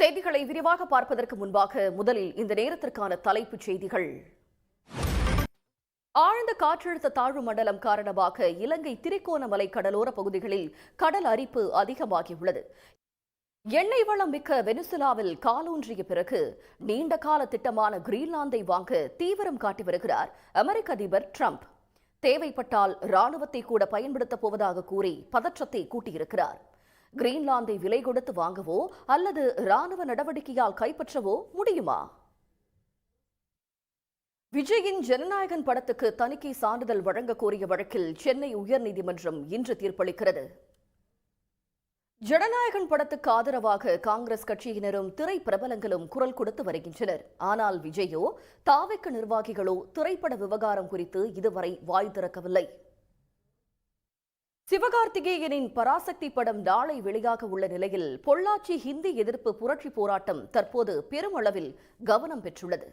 செய்திகளை விரிவாக பார்ப்பதற்கு முன்பாக முதலில் இந்த நேரத்திற்கான தலைப்புச் செய்திகள். ஆழ்ந்த காற்றழுத்த தாழ்வு மண்டலம் காரணமாக இலங்கை திரிகோணமலை கடலோர பகுதிகளில் கடல் அரிப்பு அதிகமாகியுள்ளது. எண்ணெய் வளம் மிக்க வெனிசுலாவில் காலூன்றிய பிறகு நீண்ட கால திட்டமான கிரீன்லாந்தை வாங்க தீவிரம் காட்டி வருகிறார் அமெரிக்க அதிபர் டிரம்ப். தேவைப்பட்டால் ராணுவத்தை கூட பயன்படுத்தப் போவதாக கூறி பதற்றத்தை கூட்டியிருக்கிறார். கிரீன்லாந்தை விலை கொடுத்து வாங்கவோ அல்லது ராணுவ நடவடிக்கையால் கைப்பற்றவோ முடியுமா? விஜயின் ஜனநாயகன் படத்துக்கு தணிக்கை சான்றிதழ் வழங்க கோரிய வழக்கில் சென்னை உயர்நீதிமன்றம் இன்று தீர்ப்பளிக்கிறது. ஜனநாயகன் படத்துக்கு ஆதரவாக காங்கிரஸ் கட்சியினரும் திரை பிரபலங்களும் குரல் கொடுத்து வருகின்றனர். ஆனால் விஜயோ தாவேக்க நிர்வாகிகளோ திரைப்பட விவகாரம் குறித்து இதுவரை வாய் திறக்கவில்லை. சிவகார்த்திகேயனின் பராசக்தி படம் நாளை வெளியாக உள்ள நிலையில் பொள்ளாச்சி ஹிந்தி எதிர்ப்பு புரட்சி போராட்டம் தற்போது பெருமளவில் கவனம் பெற்றுள்ளது.